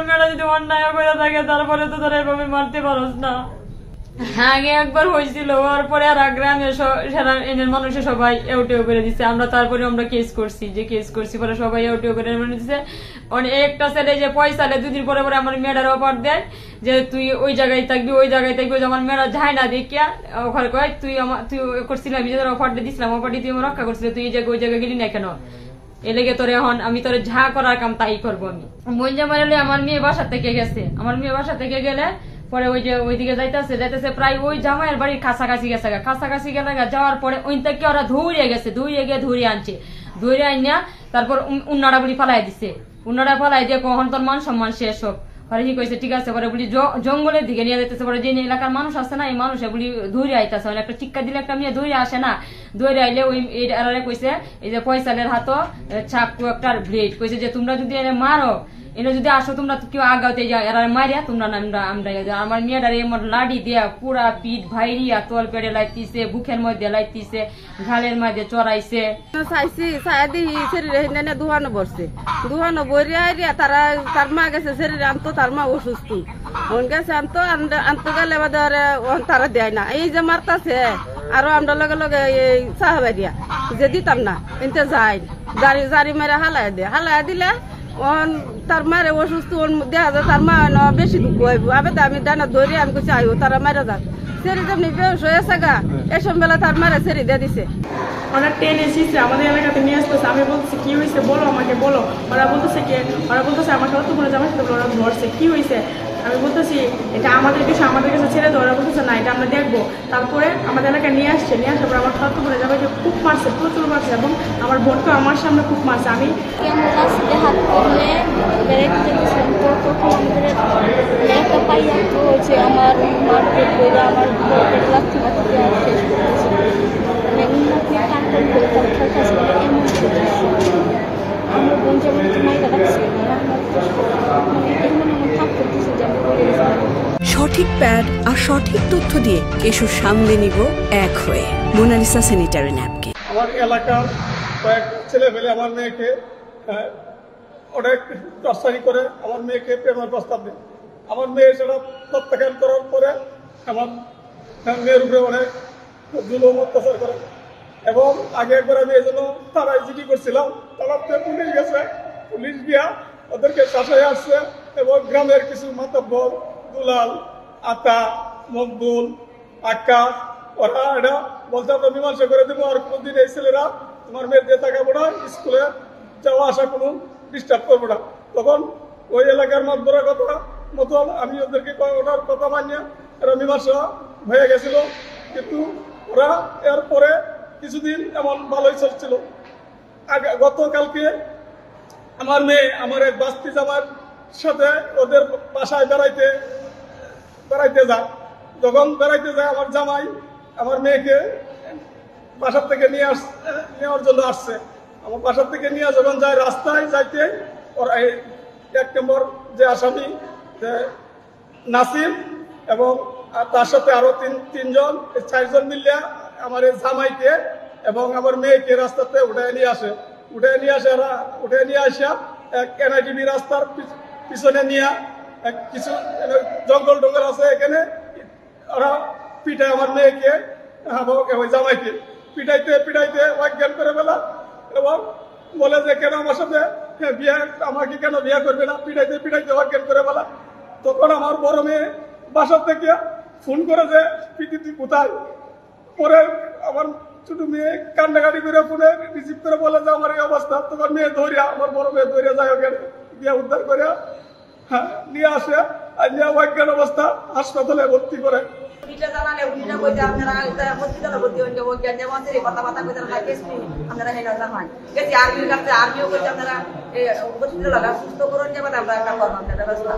মেয়েটা যদি অন্যায় করে থাকে তারপরে তো তোরা এভাবে মারতে পারস না। আগে একবার হয়েছিল, ওর পরে আর গ্রামের এনের মানুষের সবাই এউটেও করে দিচ্ছে। আমরা তারপরে আমরা কেস করছি পরে সবাই এউটেও করে দিচ্ছে। একটা ছেলে যে পয়সা লে দুদিন পরে পরে আমার মেয়েটার অফার দেয় যে তুই ওই জায়গায় থাকবি আমার মেয়েরা যায় না দেখিয়া ওখানে কয় তুই করছিলাম অফার দিয়ে দিছিলাম, অফার দিয়ে তুই আমার রক্ষা করছিল, তুই ওই জায়গায় গেলি না কেন? এ লেগে তোর এখন আমি তোর যা করার কাম তাই করবো। আমি মঞ্জা মারালে আমার মেয়ে বাসা থেকে গেছে, আমার মেয়ে বাসা থেকে গেলে পরে ওই যে ওইদিকে যাইতেছে প্রায় ওই জামাইয়ের বাড়ির কাছাকাছি গেলে যাওয়ার পরে ওই থেকে ওরা ধরে গিয়ে ধরে আনছে, ধরে আনিয়া তারপর উন্নাড়া বলি ফালাই দিছে, উন্নাড়া ফালাই দিয়ে কখন তোর মান সম্মান শেষ হোক। পরে কি কইছে ঠিক আছে, পরে বলি জঙ্গলের দিকে নিয়ে যাইতেছে। পরে যে এলাকার মানুষ আছে না, এই মানুষে বলি ধরে আইতেছে, একটা চিক্কা দিলে একটা মেয়ে ধরে আসে না, ধরে আইলে ওই কইছে এই যে পয়সালের হাত চাকু একটা ব্লেড কইছে যে তোমরা যদি এনে মারো, এনে যদি আসো তোমরা কেউ আগাতে যাও এরা মারিয়া তোমরা আমরা আমার মেয়েটারে এমন লাডি দিয়া পুরা পিঠ ভাইরিয়া তল পেড়ে লাইতিছে, বুকের মধ্যে লাইতিছে, ঘালের মধ্যে চড়াইছে। চাইছি সায়াদি শরীরে দুহানো বসছে, দুহানো বইয়া তারা তার মা গেছে শরীরে আনতো, তার মা অসুস্থ গেছে আনতো গেলে তারা দেয় না। এই যে মারতাছে আরো আমরা লগে লগে এই সাহাবারিয়া যে দিতাম না এনতে যাই জারি মেরে হালাই দিলে তার মারে অসুস্থ দেখা যায় তার মা বেশি দুঃখ হইব। আমি ডানা ধরি আমি কিছু আইব তারা মারা যাক সেরি যেমনি বেশ হয়েছে গা এসব বেলা তার মারে সেরি দিয়ে দিছে। ওরা টেনে এসেছে আমাদের এলাকাতে নিয়ে আসতেছে। আমি বলছি কি হয়েছে বলো আমাকে বলো। ওরা বলতেছে আমার সাথে তোমার জামার সাথে ওরা ধরছে কি হয়েছে। আমি বলতেছি এটা আমাদের কাছে ছেড়ে দেয়। ওরা বলতেছে না এটা আমরা দেখবো। তারপরে আমাদের এলাকায় নিয়ে আসার পরে আমার সাথে বলে জামাইকে খুব মারছে, প্রচুর মারছে এবং আমার বোনকে আমার সামনে খুব মারছে। আমি হাত করলে বেড়াইতে যেতেছিলাম তখন আমাদের একটা পাইয়া হয়েছে আমার মার্কেট করে আমার লাথি মাথিতে আর শেষ করেছে। উন্নতি কান্টন করে তার কাজ করে এমন আমরা বোন যেমন মাইটা রাখছি এমন এমন কাজ করতেছে যে আমি বলে সঠিক প্যাড আর সঠিক তথ্য দিয়ে এসব সামলে নিব এক হয়ে মোনালিসা স্যানিটারি ন্যাপকিন। আমার এলাকার কয়েক ছেলে ফেলে আমার মেয়েকে অনেক টর্চারি করে আমার মেয়েকে প্রেমের প্রস্তাব দেয়। আমার মেয়ে সেটা প্রত্যাখ্যান করার পরে আমার মেয়ের উপরে অনেক জুলুম অত্যাচার করে এবং আগে একবার আমি এই জন্য তারাই জিডি করছিলাম। তারাতে পুলিশ গেছে, পুলিশ গিয়া ওদেরকে শাসায় আসছে এবং গ্রামের কিছু মাতব্বর দুলাল আতা মকবুল আকাশ ওরা এটা বলছে আমরা মীমাংসা করে দেবো আর কোনদিন এই ছেলেরা তোমার মেয়ের দিয়ে তাকাবো না, স্কুলে যাওয়া আসা কোনো ডিস্টার্ব করবো না। তখন ওই এলাকার মাতবরা কথা মতন আমি ওদেরকে ওনার কথা মানিয়ে এরা মীমাংসা হয়ে গেছিল। কিন্তু ওরা এরপরে কিছুদিন এমন ভালোই চলছিল। গতকালকে আমার মেয়ে আমার এক বাস্তি জামার সাথে ওদের বাসায় বেড়াইতে যায়। যখন বেড়াইতে যায় আমার জামাই আমার মেয়েকে বাসার থেকে নেওয়ার জন্য আসছে। আমার বাসার থেকে নিয়ে যখন যায় রাস্তায় যাইতে ওর এক নম্বর যে আসামি নাসিম এবং তার সাথে আরো তিনজন 4জন মিলিয়া আমার এই জামাইকে এবং আমার মেয়েকে রাস্তাতে উঠে নিয়ে আসা এক এনআইটিভি রাস্তার পিছনে নিয়ে কিছু জঙ্গল টঙ্গল আছে এখানে ওরা পিঠায় আমার মেয়েকে ওই জামাইকে পিটাইতে অজ্ঞান করে ফেলা এবং বলে যে কেন আমার সাথে আমাকে কেন বিয়ে করবে না, পিটাইতে অজ্ঞান করে ফেলা। তখন আমার বড় মেয়ে বাসার থেকে ফোন করে যে পিটি তুই কোথায়। পরে আমার ছোট মেয়ে কান্নাকাটি করে ফোনে রিসিভ করে বলে যে আমার এই অবস্থা। তখন মেয়ে আমার বড় মেয়ে ধরিয়া যায় ওখানে গিয়ে উদ্ধার করে নিয়ে আসে আর নিয়ে অজ্ঞান অবস্থা হাসপাতালে ভর্তি করে। সুস্থ করুন যে আমরা একটা ব্যবস্থা